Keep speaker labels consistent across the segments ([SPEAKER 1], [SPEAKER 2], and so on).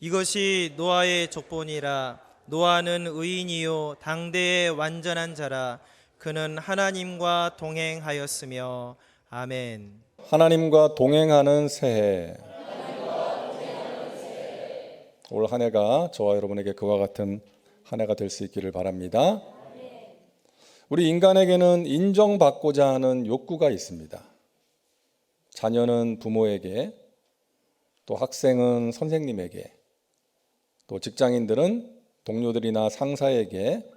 [SPEAKER 1] 이것이 노아의 족본이라. 노아는 의인이요 당대의 완전한 자라. 그는 하나님과 동행하였으며. 아멘.
[SPEAKER 2] 하나님과 동행하는 새해. 올 한 해가 저와 여러분에게 그와 같은 한 해가 될 수 있기를 바랍니다. 우리 인간에게는 인정받고자 하는 욕구가 있습니다. 자녀는 부모에게, 또 학생은 선생님에게, 또 직장인들은 동료들이나 상사에게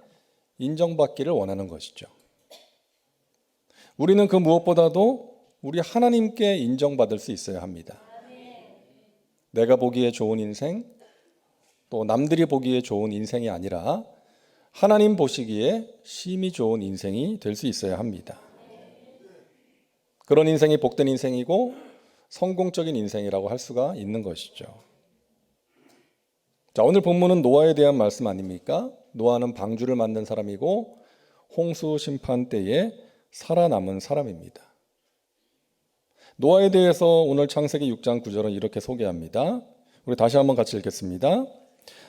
[SPEAKER 2] 인정받기를 원하는 것이죠. 우리는 그 무엇보다도 우리 하나님께 인정받을 수 있어야 합니다. 내가 보기에 좋은 인생, 또 남들이 보기에 좋은 인생이 아니라 하나님 보시기에 심히 좋은 인생이 될 수 있어야 합니다. 그런 인생이 복된 인생이고 성공적인 인생이라고 할 수가 있는 것이죠. 자, 오늘 본문은 노아에 대한 말씀 아닙니까? 노아는 방주를 만든 사람이고 홍수 심판 때에 살아남은 사람입니다. 노아에 대해서 오늘 창세기 6장 9절은 이렇게 소개합니다. 우리 다시 한번 같이 읽겠습니다.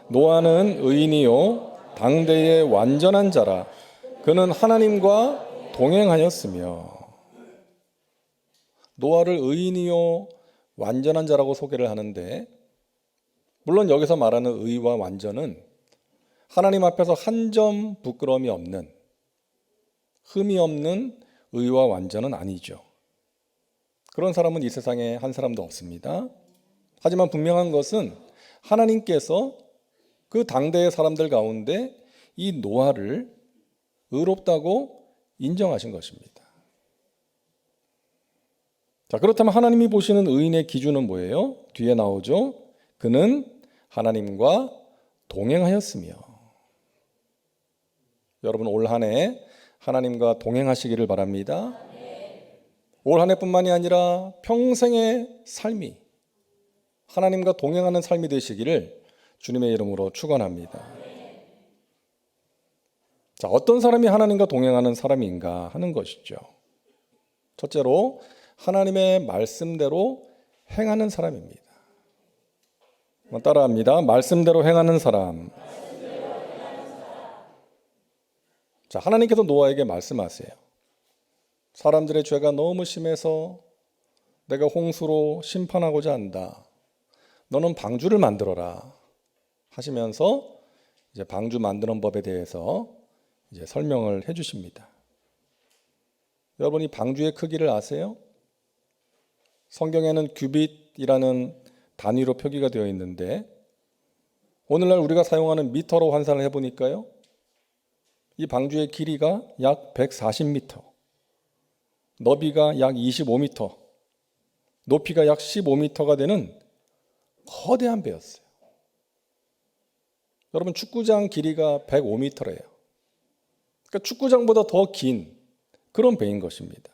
[SPEAKER 2] 노아는 의인이요 당대의 완전한 자라. 그는 하나님과 동행하였으며. 노아를 의인이요 완전한 자라고 소개를 하는데, 물론 여기서 말하는 의와 완전은 하나님 앞에서 한 점 부끄러움이 없는, 흠이 없는 의와 완전은 아니죠. 그런 사람은 이 세상에 한 사람도 없습니다. 하지만 분명한 것은 하나님께서 그 당대의 사람들 가운데 이 노아를 의롭다고 인정하신 것입니다. 자, 그렇다면 하나님이 보시는 의인의 기준은 뭐예요? 뒤에 나오죠. 그는 하나님과 동행하였으며. 여러분, 올 한 해 하나님과 동행하시기를 바랍니다. 올 한 해뿐만이 아니라 평생의 삶이 하나님과 동행하는 삶이 되시기를 주님의 이름으로 축원합니다. 자, 어떤 사람이 하나님과 동행하는 사람인가 하는 것이죠. 첫째로 하나님의 말씀대로 행하는 사람입니다. 따라합니다. 말씀대로 행하는 사람. 자, 하나님께서 노아에게 말씀하세요. 사람들의 죄가 너무 심해서 내가 홍수로 심판하고자 한다. 너는 방주를 만들어라 하시면서 이제 방주 만드는 법에 대해서 이제 설명을 해 주십니다. 여러분이 방주의 크기를 아세요? 성경에는 규빗이라는 단위로 표기가 되어 있는데, 오늘날 우리가 사용하는 미터로 환산을 해보니까요, 이 방주의 길이가 약 140m, 너비가 약 25m, 높이가 약 15m가 되는 거대한 배였어요. 여러분, 축구장 길이가 105m래요. 그러니까 축구장보다 더 긴 그런 배인 것입니다.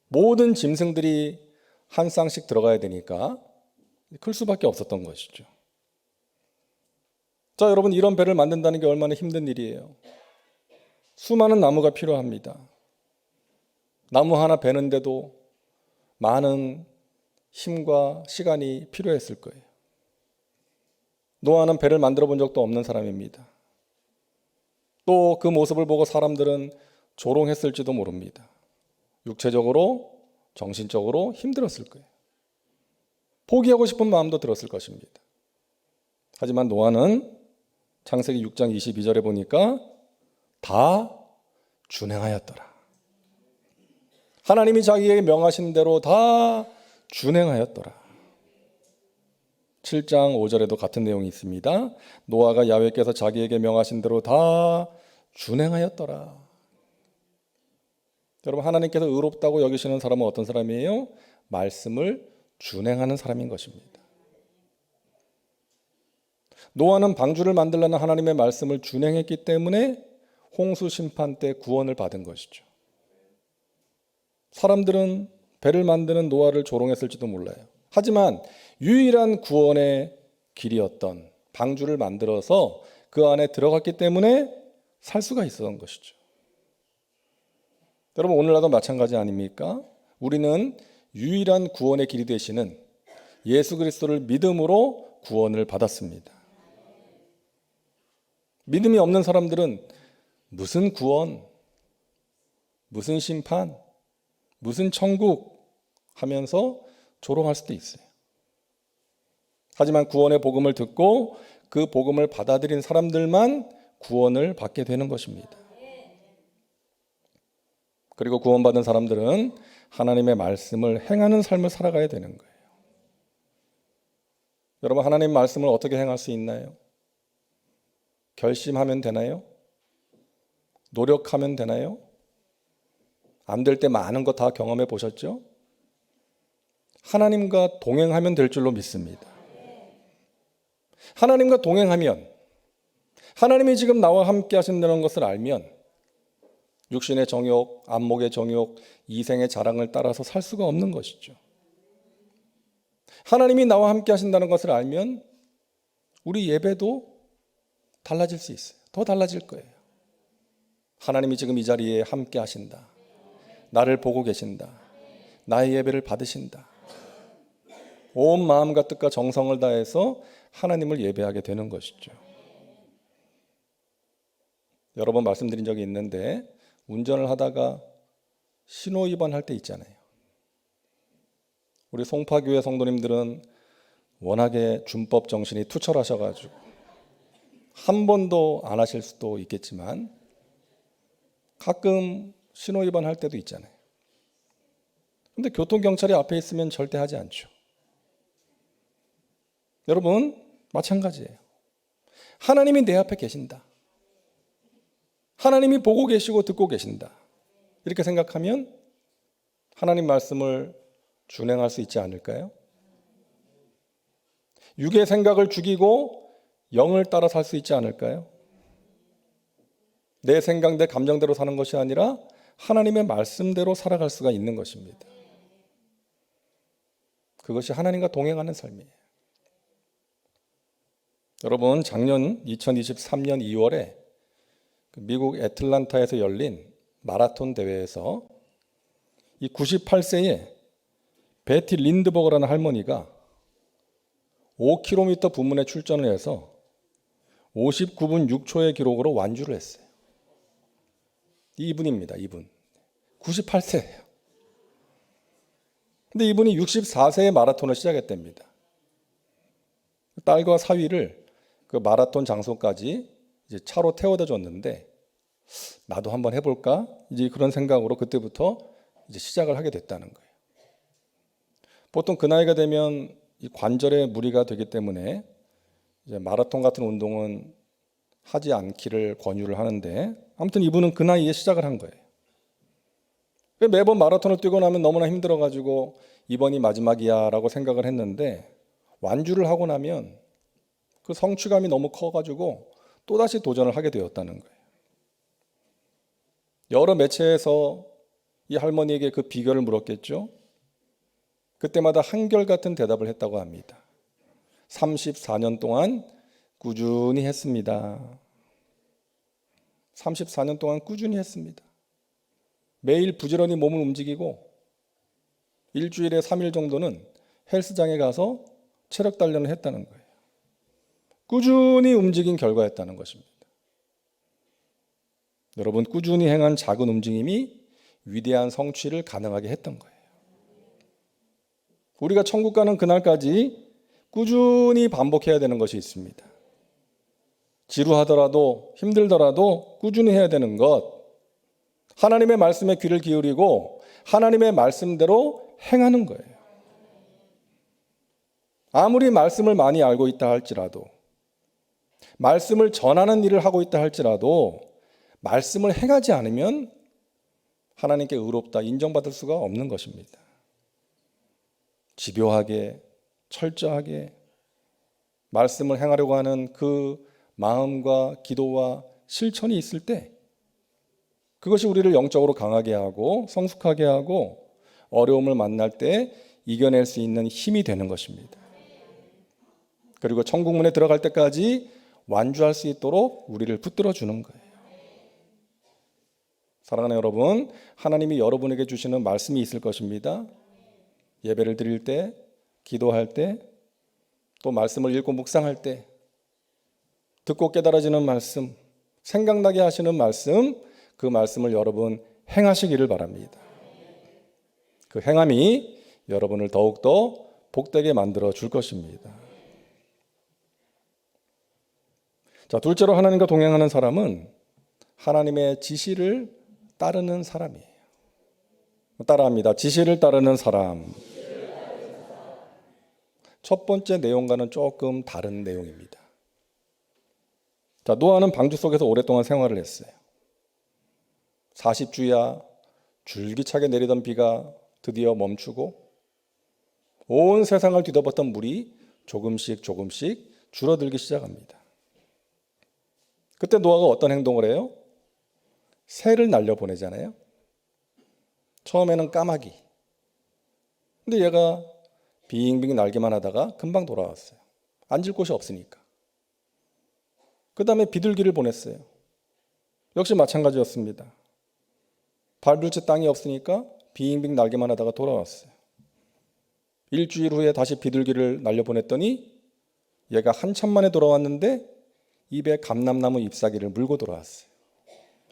[SPEAKER 2] 모든 짐승들이 한 쌍씩 들어가야 되니까 클 수밖에 없었던 것이죠. 자, 여러분, 이런 배를 만든다는 게 얼마나 힘든 일이에요. 수많은 나무가 필요합니다. 나무 하나 베는데도 많은 힘과 시간이 필요했을 거예요. 노아는 배를 만들어 본 적도 없는 사람입니다. 또 그 모습을 보고 사람들은 조롱했을지도 모릅니다. 육체적으로, 정신적으로 힘들었을 거예요. 포기하고 싶은 마음도 들었을 것입니다. 하지만 노아는 창세기 6장 22절에 보니까 다 준행하였더라. 하나님이 자기에게 명하신 대로 다 준행하였더라. 7장 5절에도 같은 내용이 있습니다. 노아가 야훼께서 자기에게 명하신 대로 다 준행하였더라. 여러분, 하나님께서 의롭다고 여기시는 사람은 어떤 사람이에요? 말씀을 준행하는 사람인 것입니다. 노아는 방주를 만들려는 하나님의 말씀을 준행했기 때문에 홍수 심판 때 구원을 받은 것이죠. 사람들은 배를 만드는 노아를 조롱했을지도 몰라요. 하지만 유일한 구원의 길이었던 방주를 만들어서 그 안에 들어갔기 때문에 살 수가 있었던 것이죠. 여러분, 오늘날도 마찬가지 아닙니까? 우리는 유일한 구원의 길이 되시는 예수 그리스도를 믿음으로 구원을 받았습니다. 믿음이 없는 사람들은 무슨 구원, 무슨 심판, 무슨 천국 하면서 조롱할 수도 있어요. 하지만 구원의 복음을 듣고 그 복음을 받아들인 사람들만 구원을 받게 되는 것입니다. 그리고 구원받은 사람들은 하나님의 말씀을 행하는 삶을 살아가야 되는 거예요. 여러분, 하나님 말씀을 어떻게 행할 수 있나요? 결심하면 되나요? 노력하면 되나요? 안 될 때 많은 거 다 경험해 보셨죠? 하나님과 동행하면 될 줄로 믿습니다. 하나님과 동행하면, 하나님이 지금 나와 함께 하신다는 것을 알면 육신의 정욕, 안목의 정욕, 이생의 자랑을 따라서 살 수가 없는 것이죠. 하나님이 나와 함께 하신다는 것을 알면 우리 예배도 달라질 수 있어요. 더 달라질 거예요. 하나님이 지금 이 자리에 함께 하신다. 나를 보고 계신다. 나의 예배를 받으신다. 온 마음과 뜻과 정성을 다해서 하나님을 예배하게 되는 것이죠. 여러 번 말씀드린 적이 있는데 운전을 하다가 신호 위반할 때 있잖아요. 우리 송파교회 성도님들은 워낙에 준법 정신이 투철하셔가지고 한 번도 안 하실 수도 있겠지만 가끔 신호 위반할 때도 있잖아요. 근데 교통경찰이 앞에 있으면 절대 하지 않죠. 여러분, 마찬가지예요. 하나님이 내 앞에 계신다. 하나님이 보고 계시고 듣고 계신다. 이렇게 생각하면 하나님 말씀을 준행할 수 있지 않을까요? 육의 생각을 죽이고 영을 따라 살 수 있지 않을까요? 내 생각, 내 감정대로 사는 것이 아니라 하나님의 말씀대로 살아갈 수가 있는 것입니다. 그것이 하나님과 동행하는 삶이에요. 여러분, 작년 2023년 2월에 미국 애틀란타에서 열린 마라톤 대회에서 이 98세의 베티 린드버거라는 할머니가 5km 부문에 출전을 해서 59분 6초의 기록으로 완주를 했어요. 이분입니다. 이분. 98세예요. 근데 이분이 64세에 마라톤을 시작했답니다. 딸과 사위를 그 마라톤 장소까지 이제 차로 태워다 줬는데 나도 한번 해볼까? 이제 그런 생각으로 그때부터 이제 시작을 하게 됐다는 거예요. 보통 그 나이가 되면 이 관절에 무리가 되기 때문에 이제 마라톤 같은 운동은 하지 않기를 권유를 하는데 아무튼 이분은 그 나이에 시작을 한 거예요. 매번 마라톤을 뛰고 나면 너무나 힘들어가지고 이번이 마지막이야 라고 생각을 했는데 완주를 하고 나면 그 성취감이 너무 커가지고 또다시 도전을 하게 되었다는 거예요. 여러 매체에서 이 할머니에게 그 비결을 물었겠죠. 그때마다 한결같은 대답을 했다고 합니다. 34년 동안 꾸준히 했습니다. 34년 동안 꾸준히 했습니다. 매일 부지런히 몸을 움직이고 일주일에 3일 정도는 헬스장에 가서 체력 단련을 했다는 거예요. 꾸준히 움직인 결과였다는 것입니다. 여러분, 꾸준히 행한 작은 움직임이 위대한 성취를 가능하게 했던 거예요. 우리가 천국 가는 그날까지 꾸준히 반복해야 되는 것이 있습니다. 지루하더라도 힘들더라도 꾸준히 해야 되는 것, 하나님의 말씀에 귀를 기울이고 하나님의 말씀대로 행하는 거예요. 아무리 말씀을 많이 알고 있다 할지라도, 말씀을 전하는 일을 하고 있다 할지라도 말씀을 행하지 않으면 하나님께 의롭다 인정받을 수가 없는 것입니다. 집요하게 철저하게 말씀을 행하려고 하는 그 마음과 기도와 실천이 있을 때 그것이 우리를 영적으로 강하게 하고 성숙하게 하고 어려움을 만날 때 이겨낼 수 있는 힘이 되는 것입니다. 그리고 천국문에 들어갈 때까지 완주할 수 있도록 우리를 붙들어 주는 거예요. 사랑하는 여러분, 하나님이 여러분에게 주시는 말씀이 있을 것입니다. 예배를 드릴 때, 기도할 때, 또 말씀을 읽고 묵상할 때, 듣고 깨달아지는 말씀, 생각나게 하시는 말씀, 그 말씀을 여러분 행하시기를 바랍니다. 그 행함이 여러분을 더욱더 복되게 만들어 줄 것입니다. 자, 둘째로 하나님과 동행하는 사람은 하나님의 지시를 따르는 사람이에요. 따라합니다. 지시를 따르는 사람. 첫 번째 내용과는 조금 다른 내용입니다. 자, 노아는 방주 속에서 오랫동안 생활을 했어요. 40주야 줄기차게 내리던 비가 드디어 멈추고 온 세상을 뒤덮었던 물이 조금씩 줄어들기 시작합니다. 그때 노아가 어떤 행동을 해요? 새를 날려보내잖아요. 처음에는 까마귀. 근데 얘가 빙빙 날기만 하다가 금방 돌아왔어요. 앉을 곳이 없으니까. 그 다음에 비둘기를 보냈어요. 역시 마찬가지였습니다. 밟을 채 땅이 없으니까 빙빙 날기만 하다가 돌아왔어요. 일주일 후에 다시 비둘기를 날려보냈더니 얘가 한참 만에 돌아왔는데 입에 감람나무 잎사귀를 물고 돌아왔어요.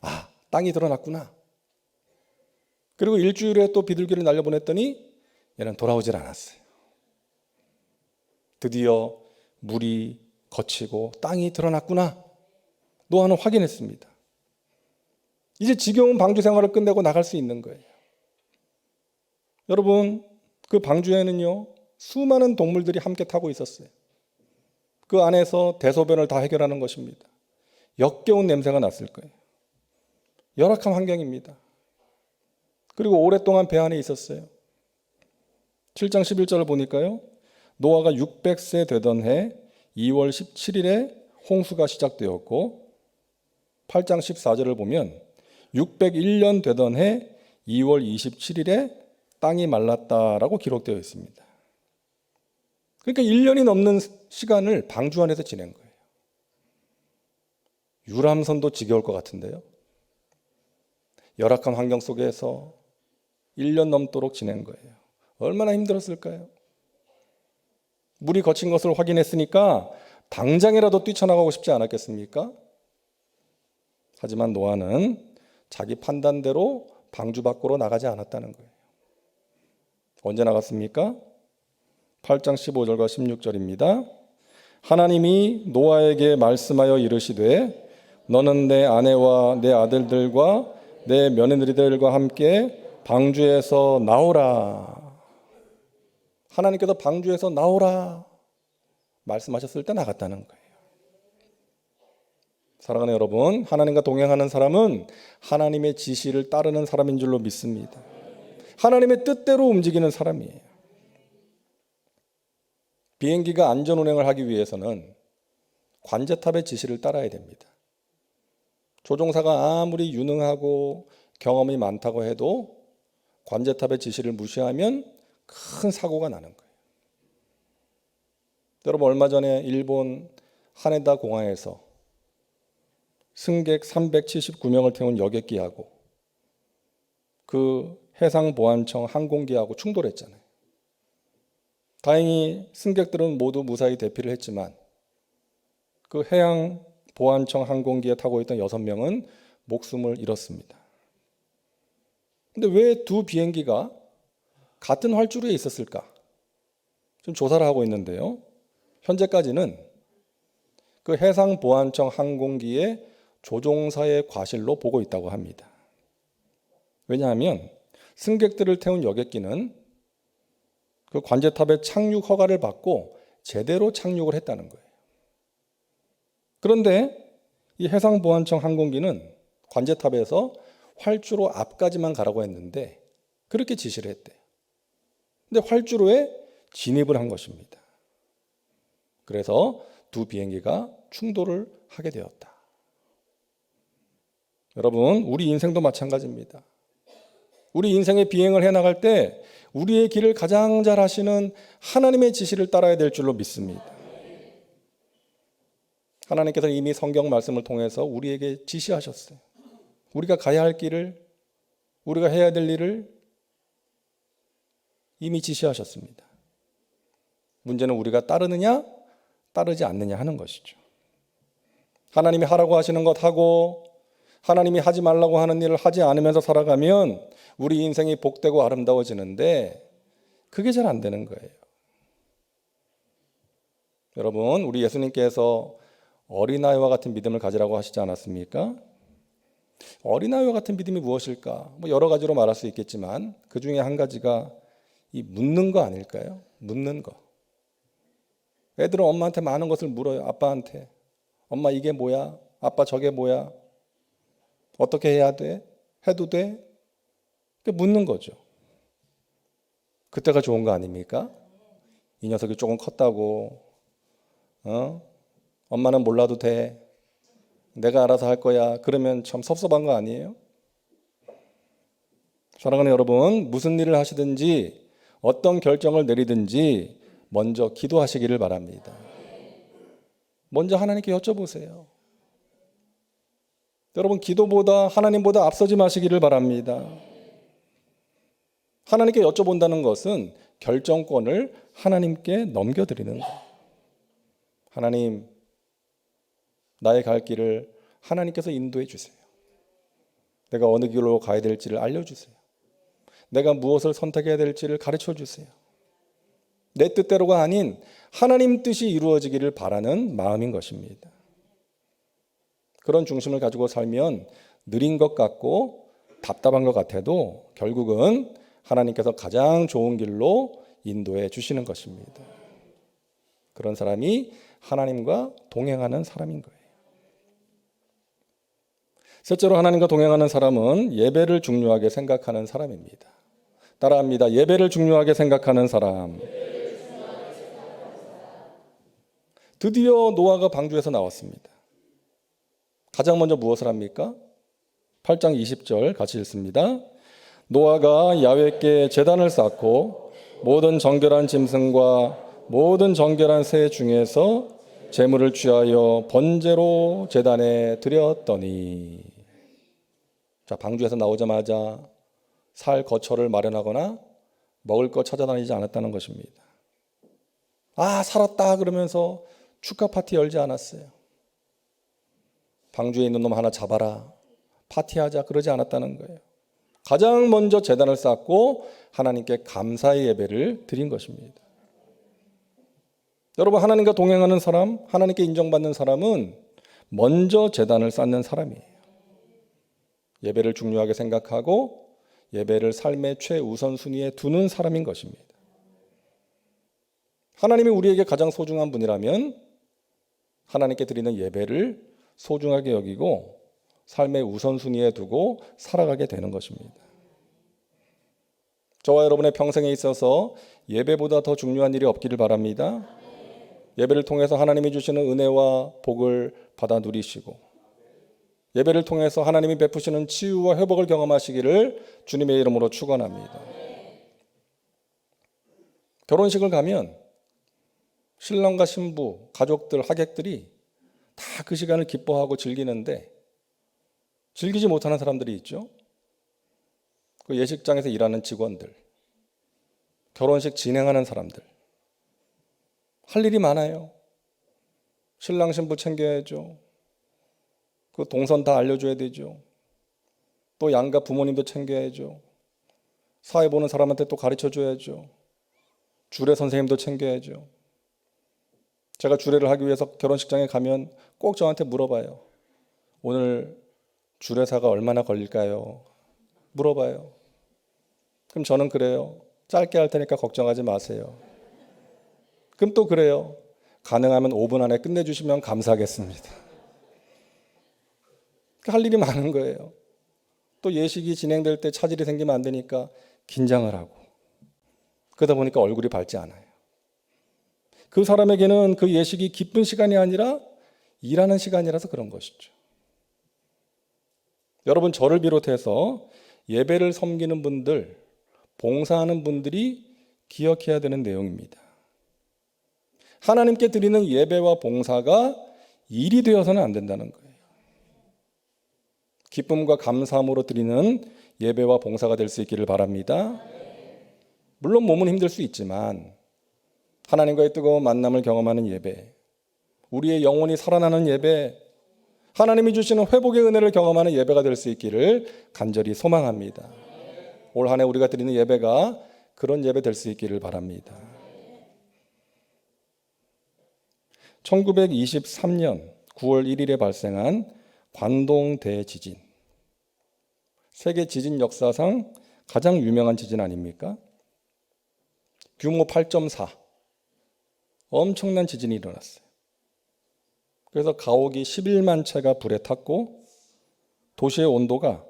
[SPEAKER 2] 아, 땅이 드러났구나. 그리고 일주일 후에 또 비둘기를 날려보냈더니 얘는 돌아오질 않았어요. 드디어 물이 거치고 땅이 드러났구나. 노아는 확인했습니다. 이제 지겨운 방주 생활을 끝내고 나갈 수 있는 거예요. 여러분, 그 방주에는요, 수많은 동물들이 함께 타고 있었어요. 그 안에서 대소변을 다 해결하는 것입니다. 역겨운 냄새가 났을 거예요. 열악한 환경입니다. 그리고 오랫동안 배 안에 있었어요. 7장 11절을 보니까요, 노아가 600세 되던 해 2월 17일에 홍수가 시작되었고, 8장 14절을 보면 601년 되던 해 2월 27일에 땅이 말랐다라고 기록되어 있습니다. 그러니까 1년이 넘는 시간을 방주 안에서 지낸 거예요. 유람선도 지겨울 것 같은데요. 열악한 환경 속에서 1년 넘도록 지낸 거예요. 얼마나 힘들었을까요? 물이 거친 것을 확인했으니까 당장이라도 뛰쳐나가고 싶지 않았겠습니까? 하지만 노아는 자기 판단대로 방주 밖으로 나가지 않았다는 거예요. 언제 나갔습니까? 8장 15절과 16절입니다. 하나님이 노아에게 말씀하여 이르시되 너는 내 아내와 내 아들들과 내 며느리들과 함께 방주에서 나오라. 하나님께서 방주에서 나오라 말씀하셨을 때 나갔다는 거예요. 사랑하는 여러분, 하나님과 동행하는 사람은 하나님의 지시를 따르는 사람인 줄로 믿습니다. 하나님의 뜻대로 움직이는 사람이에요. 비행기가 안전 운행을 하기 위해서는 관제탑의 지시를 따라야 됩니다. 조종사가 아무리 유능하고 경험이 많다고 해도 관제탑의 지시를 무시하면 큰 사고가 나는 거예요. 여러분, 얼마 전에 일본 하네다 공항에서 승객 379명을 태운 여객기하고 그 해상보안청 항공기하고 충돌했잖아요. 다행히 승객들은 모두 무사히 대피를 했지만 그 해양보안청 항공기에 타고 있던 6명은 목숨을 잃었습니다. 근데 왜 두 비행기가 같은 활주로에 있었을까? 좀 조사를 하고 있는데요. 현재까지는 그 해상보안청 항공기의 조종사의 과실로 보고 있다고 합니다. 왜냐하면 승객들을 태운 여객기는 그 관제탑의 착륙 허가를 받고 제대로 착륙을 했다는 거예요. 그런데 이 해상보안청 항공기는 관제탑에서 활주로 앞까지만 가라고 했는데 그렇게 지시를 했대요. 근데 활주로에 진입을 한 것입니다. 그래서 두 비행기가 충돌을 하게 되었다. 여러분, 우리 인생도 마찬가지입니다. 우리 인생의 비행을 해나갈 때 우리의 길을 가장 잘 하시는 하나님의 지시를 따라야 될 줄로 믿습니다. 하나님께서 이미 성경 말씀을 통해서 우리에게 지시하셨어요. 우리가 가야 할 길을, 우리가 해야 될 일을 이미 지시하셨습니다. 문제는 우리가 따르느냐 따르지 않느냐 하는 것이죠. 하나님이 하라고 하시는 것 하고 하나님이 하지 말라고 하는 일을 하지 않으면서 살아가면 우리 인생이 복되고 아름다워지는데 그게 잘 안 되는 거예요. 여러분, 우리 예수님께서 어린아이와 같은 믿음을 가지라고 하시지 않았습니까? 어린아이와 같은 믿음이 무엇일까? 여러 가지로 말할 수 있겠지만 그 중에 한 가지가 이 묻는 거 아닐까요? 묻는 거. 애들은 엄마한테 많은 것을 물어요. 아빠한테. 엄마 이게 뭐야? 아빠 저게 뭐야? 어떻게 해야 돼? 해도 돼? 묻는 거죠. 그때가 좋은 거 아닙니까? 이 녀석이 조금 컸다고 엄마는 몰라도 돼. 내가 알아서 할 거야. 그러면 참 섭섭한 거 아니에요? 사랑하는 여러분, 무슨 일을 하시든지 어떤 결정을 내리든지 먼저 기도하시기를 바랍니다. 먼저 하나님께 여쭤보세요. 여러분, 기도보다 하나님보다 앞서지 마시기를 바랍니다. 하나님께 여쭤본다는 것은 결정권을 하나님께 넘겨드리는 거예요. 하나님, 나의 갈 길을 하나님께서 인도해 주세요. 내가 어느 길로 가야 될지를 알려주세요. 내가 무엇을 선택해야 될지를 가르쳐 주세요. 내 뜻대로가 아닌 하나님 뜻이 이루어지기를 바라는 마음인 것입니다. 그런 중심을 가지고 살면 느린 것 같고 답답한 것 같아도 결국은 하나님께서 가장 좋은 길로 인도해 주시는 것입니다. 그런 사람이 하나님과 동행하는 사람인 거예요. 셋째로 하나님과 동행하는 사람은 예배를 중요하게 생각하는 사람입니다. 따라합니다. 예배를 중요하게 생각하는 사람. 드디어 노아가 방주에서 나왔습니다. 가장 먼저 무엇을 합니까? 8장 20절 같이 읽습니다. 노아가 야훼께 제단을 쌓고 모든 정결한 짐승과 모든 정결한 새 중에서 제물을 취하여 번제로 제단에 드렸더니, 자, 방주에서 나오자마자 살 거처를 마련하거나 먹을 것 찾아다니지 않았다는 것입니다. 아, 살았다 그러면서 축하 파티 열지 않았어요. 방주에 있는 놈 하나 잡아라, 파티하자 그러지 않았다는 거예요. 가장 먼저 제단을 쌓고 하나님께 감사의 예배를 드린 것입니다. 여러분, 하나님과 동행하는 사람, 하나님께 인정받는 사람은 먼저 제단을 쌓는 사람이에요. 예배를 중요하게 생각하고 예배를 삶의 최우선순위에 두는 사람인 것입니다. 하나님이 우리에게 가장 소중한 분이라면 하나님께 드리는 예배를 소중하게 여기고 삶의 우선순위에 두고 살아가게 되는 것입니다. 저와 여러분의 평생에 있어서 예배보다 더 중요한 일이 없기를 바랍니다. 예배를 통해서 하나님이 주시는 은혜와 복을 받아 누리시고 예배를 통해서 하나님이 베푸시는 치유와 회복을 경험하시기를 주님의 이름으로 축원합니다. 결혼식을 가면 신랑과 신부, 가족들, 하객들이 다 그 시간을 기뻐하고 즐기는데 즐기지 못하는 사람들이 있죠. 그 예식장에서 일하는 직원들, 결혼식 진행하는 사람들, 할 일이 많아요. 신랑 신부 챙겨야죠. 그 동선 다 알려줘야 되죠. 또 양가 부모님도 챙겨야죠. 사회 보는 사람한테 또 가르쳐줘야죠. 주례 선생님도 챙겨야죠. 제가 주례를 하기 위해서 결혼식장에 가면 꼭 저한테 물어봐요. 오늘 주례사가 얼마나 걸릴까요? 물어봐요. 그럼 저는 그래요. 짧게 할 테니까 걱정하지 마세요. 그럼 또 그래요. 가능하면 5분 안에 끝내주시면 감사하겠습니다. 할 일이 많은 거예요. 또 예식이 진행될 때 차질이 생기면 안 되니까 긴장을 하고 그러다 보니까 얼굴이 밝지 않아요. 그 사람에게는 그 예식이 기쁜 시간이 아니라 일하는 시간이라서 그런 것이죠. 여러분, 저를 비롯해서 예배를 섬기는 분들, 봉사하는 분들이 기억해야 되는 내용입니다. 하나님께 드리는 예배와 봉사가 일이 되어서는 안 된다는 거예요. 기쁨과 감사함으로 드리는 예배와 봉사가 될 수 있기를 바랍니다. 물론 몸은 힘들 수 있지만 하나님과의 뜨거운 만남을 경험하는 예배, 우리의 영혼이 살아나는 예배, 하나님이 주시는 회복의 은혜를 경험하는 예배가 될 수 있기를 간절히 소망합니다. 올 한 해 우리가 드리는 예배가 그런 예배 될 수 있기를 바랍니다. 1923년 9월 1일에 발생한 관동 대지진, 세계 지진 역사상 가장 유명한 지진 아닙니까? 규모 8.4, 엄청난 지진이 일어났어요. 그래서 가옥이 11만 채가 불에 탔고 도시의 온도가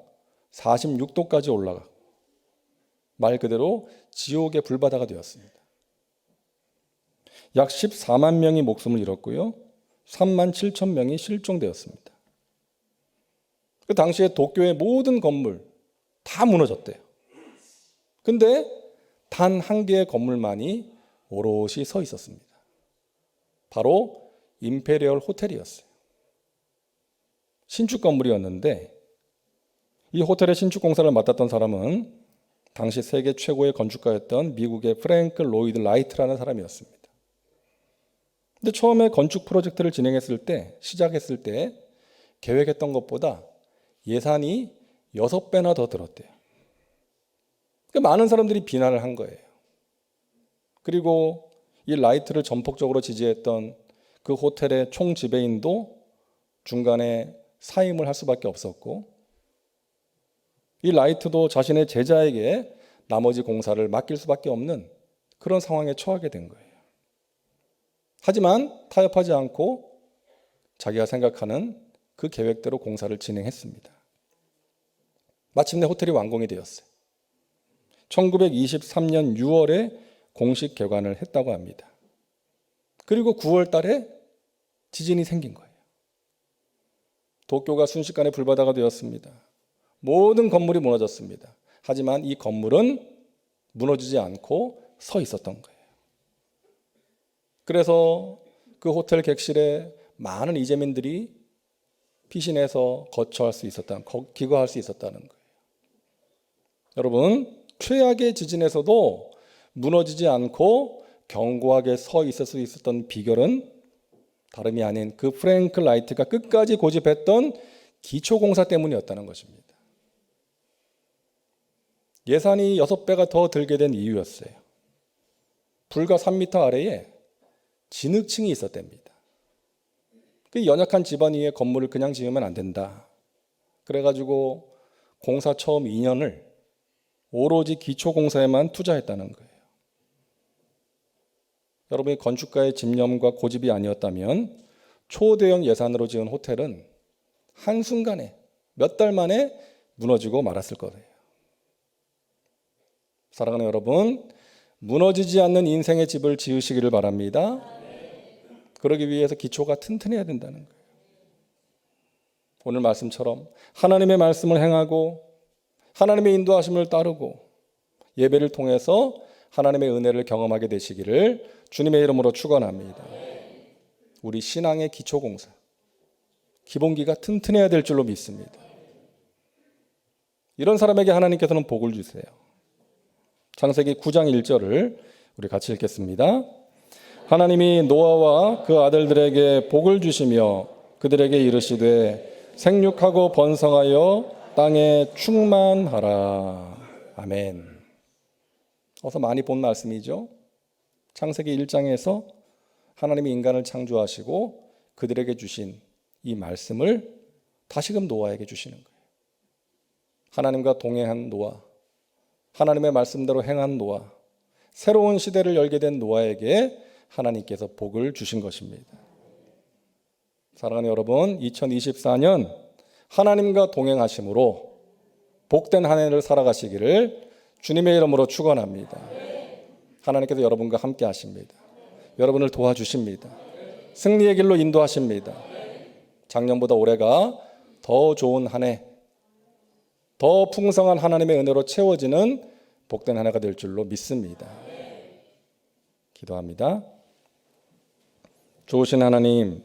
[SPEAKER 2] 46도까지 올라가고 말 그대로 지옥의 불바다가 되었습니다. 약 14만 명이 목숨을 잃었고요. 3만 7천 명이 실종되었습니다. 그 당시에 도쿄의 모든 건물 다 무너졌대요. 근데 단 한 개의 건물만이 오롯이 서 있었습니다. 바로 임페리얼 호텔이었어요. 신축 건물이었는데 이 호텔의 신축 공사를 맡았던 사람은 당시 세계 최고의 건축가였던 미국의 프랭크 로이드 라이트라는 사람이었습니다. 근데 처음에 건축 프로젝트를 시작했을 때 계획했던 것보다 예산이 6배나 더 들었대요. 그러니까 많은 사람들이 비난을 한 거예요. 그리고 이 라이트를 전폭적으로 지지했던 그 호텔의 총지배인도 중간에 사임을 할 수밖에 없었고, 이 라이트도 자신의 제자에게 나머지 공사를 맡길 수밖에 없는 그런 상황에 처하게 된 거예요. 하지만 타협하지 않고 자기가 생각하는 그 계획대로 공사를 진행했습니다. 마침내 호텔이 완공이 되었어요. 1923년 6월에 공식 개관을 했다고 합니다. 그리고 9월 달에 지진이 생긴 거예요. 도쿄가 순식간에 불바다가 되었습니다. 모든 건물이 무너졌습니다. 하지만 이 건물은 무너지지 않고 서 있었던 거예요. 그래서 그 호텔 객실에 많은 이재민들이 피신해서 거처할 수 있었다는, 기거할 수 있었다는 거예요. 여러분, 최악의 지진에서도 무너지지 않고 견고하게 서 있을 수 있었던 비결은 다름이 아닌 그 프랭크 라이트가 끝까지 고집했던 기초공사 때문이었다는 것입니다. 예산이 6배가 더 들게 된 이유였어요. 불과 3m 아래에 진흙층이 있었답니다. 그 연약한 집안 위에 건물을 그냥 지으면 안 된다. 그래가지고 공사 처음 2년을 오로지 기초공사에만 투자했다는 거예요. 여러분이 건축가의 집념과 고집이 아니었다면 초대형 예산으로 지은 호텔은 한순간에 몇 달 만에 무너지고 말았을 거예요. 사랑하는 여러분, 무너지지 않는 인생의 집을 지으시기를 바랍니다. 그러기 위해서 기초가 튼튼해야 된다는 거예요. 오늘 말씀처럼 하나님의 말씀을 행하고 하나님의 인도하심을 따르고 예배를 통해서 하나님의 은혜를 경험하게 되시기를 주님의 이름으로 축원합니다. 우리 신앙의 기초공사, 기본기가 튼튼해야 될 줄로 믿습니다. 이런 사람에게 하나님께서는 복을 주세요. 창세기 9장 1절을 우리 같이 읽겠습니다. 하나님이 노아와 그 아들들에게 복을 주시며 그들에게 이르시되 생육하고 번성하여 땅에 충만하라. 아멘. 어서 많이 본 말씀이죠. 창세기 1장에서 하나님이 인간을 창조하시고 그들에게 주신 이 말씀을 다시금 노아에게 주시는 거예요. 하나님과 동행한 노아, 하나님의 말씀대로 행한 노아, 새로운 시대를 열게 된 노아에게 하나님께서 복을 주신 것입니다. 사랑하는 여러분, 2024년 하나님과 동행하심으로 복된 한 해를 살아가시기를 주님의 이름으로 축원합니다. 하나님께서 여러분과 함께 하십니다. 여러분을 도와주십니다. 승리의 길로 인도하십니다. 작년보다 올해가 더 좋은 한 해, 더 풍성한 하나님의 은혜로 채워지는 복된 한 해가 될 줄로 믿습니다. 기도합니다. 좋으신 하나님,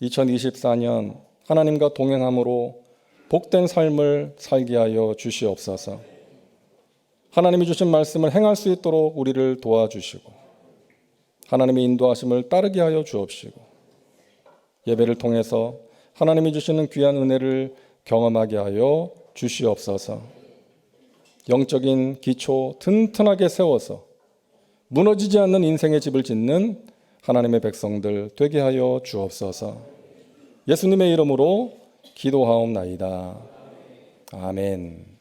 [SPEAKER 2] 2024년 하나님과 동행함으로 복된 삶을 살게 하여 주시옵소서. 하나님이 주신 말씀을 행할 수 있도록 우리를 도와주시고 하나님의 인도하심을 따르게 하여 주옵시고 예배를 통해서 하나님이 주시는 귀한 은혜를 경험하게 하여 주시옵소서. 영적인 기초 튼튼하게 세워서 무너지지 않는 인생의 집을 짓는 하나님의 백성들 되게 하여 주옵소서. 예수님의 이름으로 기도하옵나이다. 아멘.